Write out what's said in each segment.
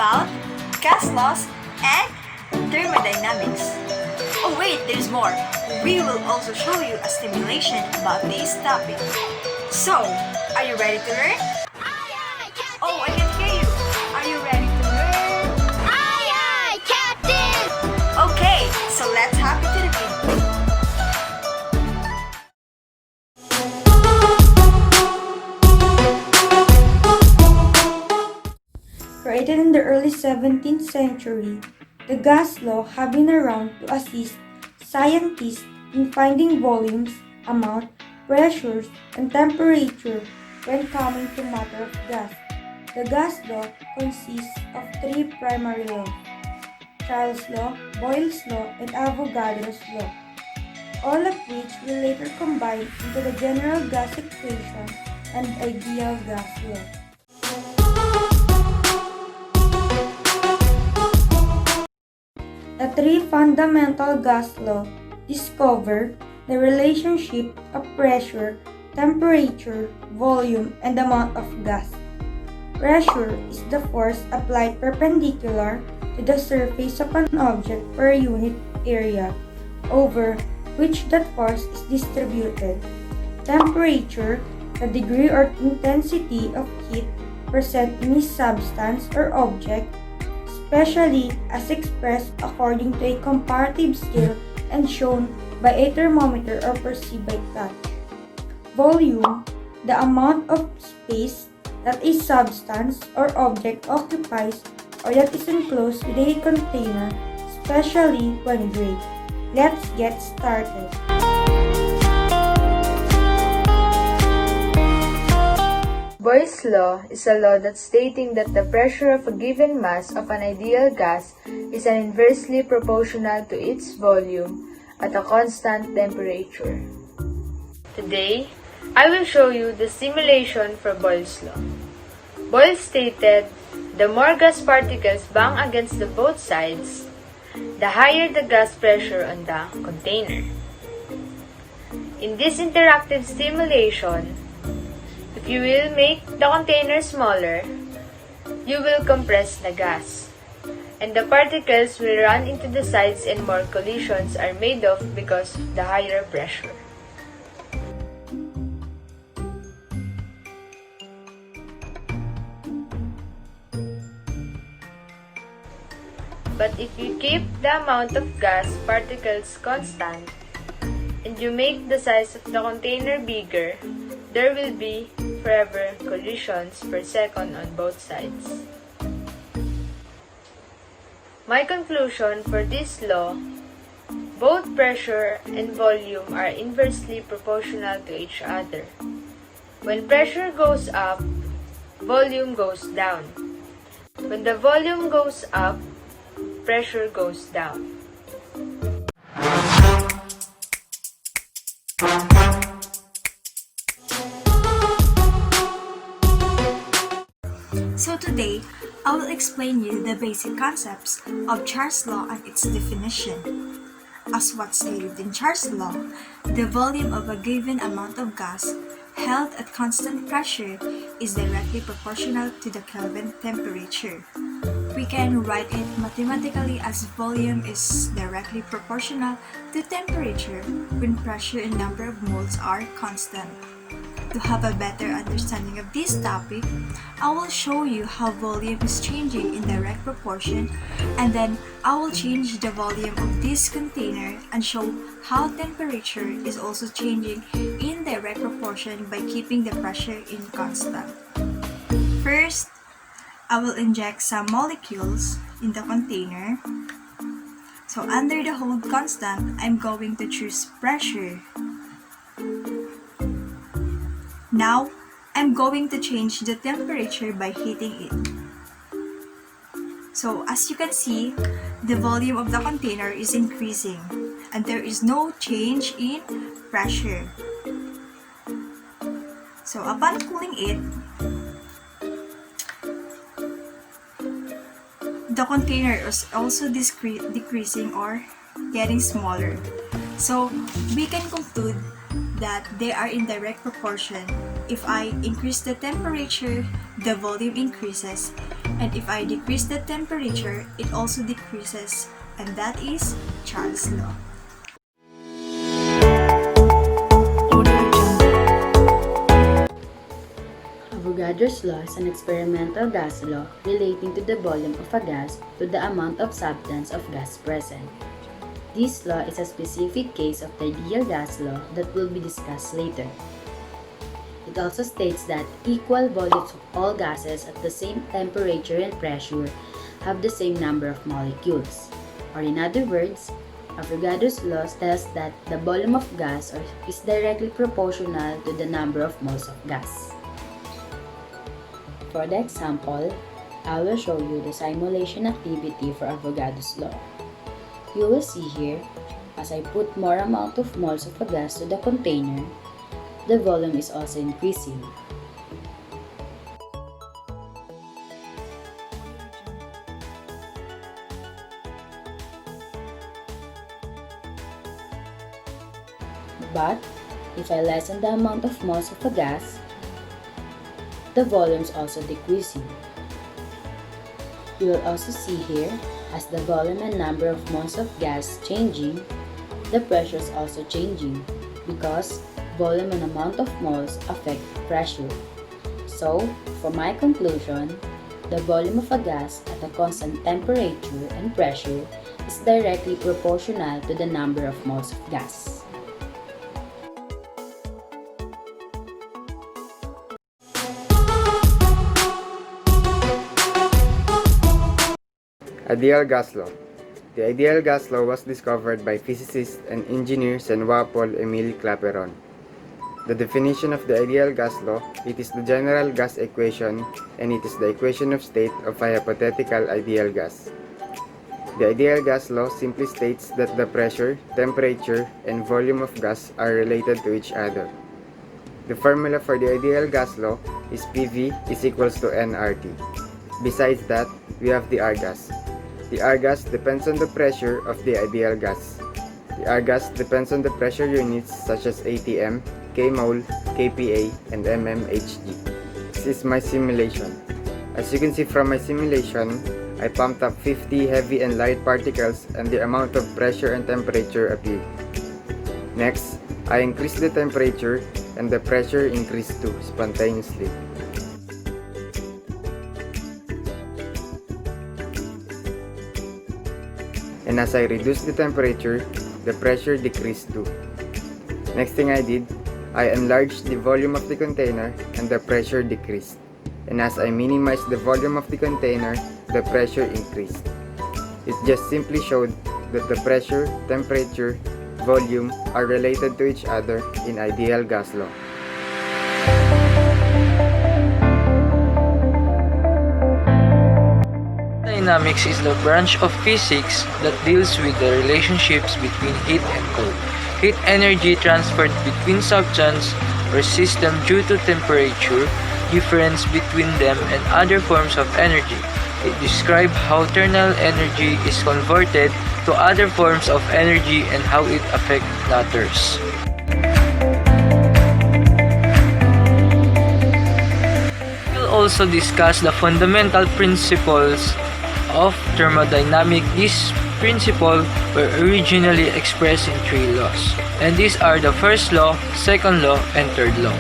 about gas laws and thermodynamics. Oh wait, there's more. We will also show you a simulation about this topic. So, are you ready to learn? Oh, I can hear you. Are you ready to learn? Aye, aye, Captain! Okay, so let's hop into the video. Created in the early 17th century, the gas law have been around to assist scientists in finding volumes, amount, pressures, and temperature when coming to matter of gas. The gas law consists of three primary laws: Charles' law, Boyle's law, and Avogadro's law, all of which will later combine into the general gas equation and ideal gas law. The three fundamental gas laws discover the relationship of pressure, temperature, volume, and amount of gas. Pressure is the force applied perpendicular to the surface of an object per unit area, over which that force is distributed. Temperature, the degree or intensity of heat present in a substance or object, especially as expressed according to a comparative scale and shown by a thermometer or perceived by touch. Volume, the amount of space that a substance or object occupies or that is enclosed within a container, especially when gray. Let's get started. Boyle's law is a law that stating that the pressure of a given mass of an ideal gas is inversely proportional to its volume at a constant temperature. Today, I will show you the simulation for Boyle's law. Boyle stated, the more gas particles bang against the both sides, the higher the gas pressure on the container. In this interactive simulation, if you will make the container smaller, you will compress the gas, and the particles will run into the sides and more collisions are made of because of the higher pressure. But if you keep the amount of gas particles constant, and you make the size of the container bigger, there will be forever collisions per second on both sides. My conclusion for this law, both pressure and volume are inversely proportional to each other. When pressure goes up, volume goes down. When the volume goes up, pressure goes down. So today, I will explain you the basic concepts of Charles' law and its definition. As what's stated in Charles' law, the volume of a given amount of gas held at constant pressure is directly proportional to the Kelvin temperature. We can write it mathematically as volume is directly proportional to temperature when pressure and number of moles are constant. To have a better understanding of this topic, I will show you how volume is changing in direct proportion, and then I will change the volume of this container and show how temperature is also changing in direct proportion by keeping the pressure in constant. First, I will inject some molecules in the container. So under the hold constant, I'm going to choose pressure. Now, I'm going to change the temperature by heating it. So, as you can see, the volume of the container is increasing and there is no change in pressure. So, upon cooling it, the container is also decreasing or getting smaller. So, we can conclude that they are in direct proportion. If I increase the temperature, the volume increases, And if I decrease the temperature, it also decreases, and that is Charles' law. Avogadro's law is an experimental gas law relating to the volume of a gas to the amount of substance of gas present. This law is a specific case of the ideal gas law that will be discussed later. It also states that equal volumes of all gases at the same temperature and pressure have the same number of molecules. Or in other words, Avogadro's law tells that the volume of gas is directly proportional to the number of moles of gas. For the example, I will show you the simulation activity for Avogadro's law. You will see here, as I put more amount of moles of a gas to the container, the volume is also increasing. But, if I lessen the amount of moles of a gas, the volume is also decreasing. You will also see here, as the volume and number of moles of gas changing, the pressure is also changing because volume and amount of moles affect pressure. So, for my conclusion, the volume of a gas at a constant temperature and pressure is directly proportional to the number of moles of gas. Ideal gas law. The ideal gas law was discovered by physicist and engineer Paul-Émile Clapeyron. The definition of the ideal gas law, it is the general gas equation and it is the equation of state of a hypothetical ideal gas. The ideal gas law simply states that the pressure, temperature, and volume of gas are related to each other. The formula for the ideal gas law is PV is equals to nRT. Besides that, we have the R gas. The R gas depends on the pressure of the ideal gas. The R gas depends on the pressure units such as ATM, kmol, kPa, and mmHg. This is my simulation. As you can see from my simulation, I pumped up 50 heavy and light particles and the amount of pressure and temperature appeared. Next, I increased the temperature and the pressure increased too spontaneously. And as I reduced the temperature, the pressure decreased too. Next thing I did, I enlarged the volume of the container and the pressure decreased. And as I minimized the volume of the container, the pressure increased. It just simply showed that the pressure, temperature, volume are related to each other in ideal gas law. Dynamics is the branch of physics that deals with the relationships between heat and cold. Heat energy transferred between substance or system due to temperature difference between them and other forms of energy. It describes how thermal energy is converted to other forms of energy and how it affects matters. We'll also discuss the fundamental principles of thermodynamics. These principles were originally expressed in 3 laws, and these are the first law, second law, and third law.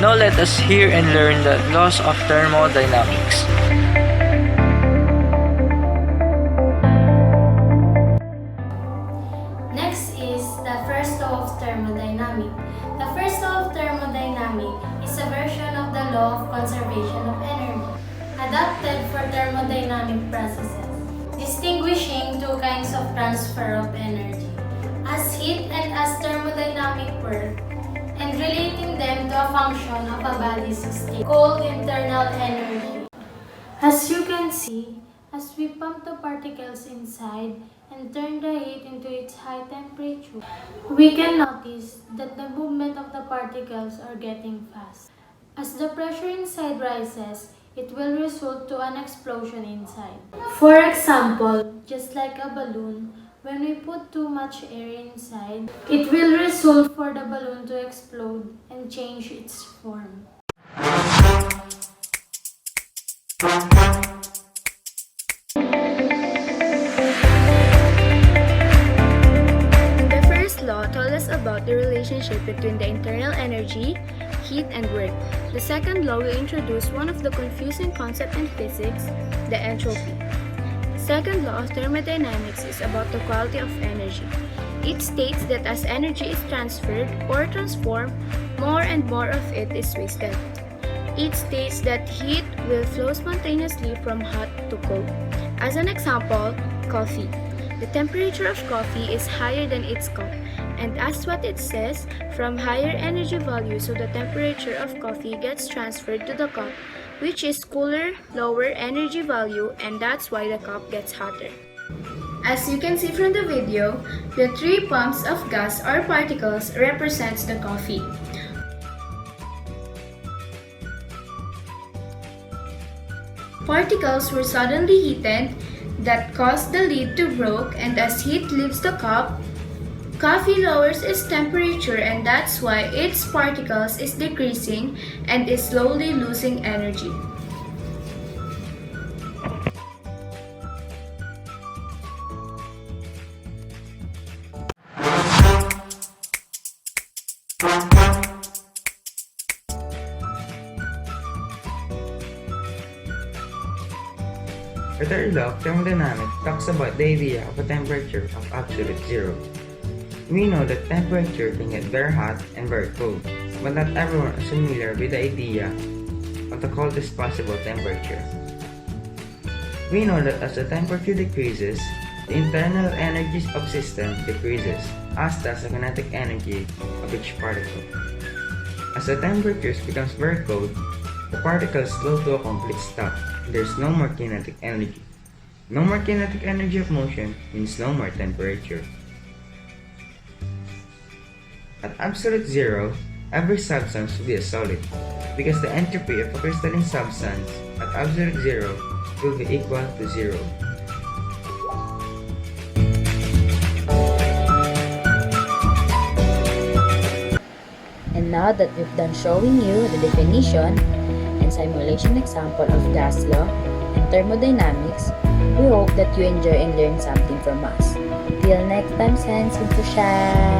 Now let us hear and learn the laws of thermodynamics. Next is the first law of thermodynamics. The first law of thermodynamics is a version of the law of conservation of energy, adapted for thermodynamic processes, distinguishing 2 kinds of transfer of energy, as heat and as thermodynamic work, and relating them to a function of a body's state, called internal energy. As you can see, as we pump the particles inside and turn the heat into its high temperature, we can notice that the movement of the particles are getting fast. As the pressure inside rises, it will result to an explosion inside. For example, just like a balloon, when we put too much air inside, it will result for the balloon to explode and change its form. relationship between the internal energy, heat, and work. The second law will introduce one of the confusing concepts in physics, the entropy. Second law of thermodynamics is about the quality of energy. It states that as energy is transferred or transformed, more and more of it is wasted. It states that heat will flow spontaneously from hot to cold. As an example, coffee. The temperature of coffee is higher than its cup, and as what it says, from higher energy value, so the temperature of coffee gets transferred to the cup, which is cooler, lower energy value, and that's why the cup gets hotter. As you can see from the video, the 3 pumps of gas or particles represents the coffee. Particles were suddenly heated that caused the lid to break, and as heat leaves the cup, coffee lowers its temperature, and that's why its particles is decreasing and is slowly losing energy. The third law of thermodynamics talks about the idea of a temperature of absolute zero. We know that temperature can get very hot and very cold, but not everyone is familiar with the idea of the coldest possible temperature. We know that as the temperature decreases, the internal energy of system decreases, as does the kinetic energy of each particle. As the temperature becomes very cold, the particles slow to a complete stop. There's no more kinetic energy. No more kinetic energy of motion means no more temperature. At absolute zero, every substance will be a solid, because the entropy of a crystalline substance at absolute zero will be equal to zero. And now that we've done showing you the definition and simulation example of gas law and thermodynamics, we hope that you enjoy and learn something from us. Till next time, Science Info Shine!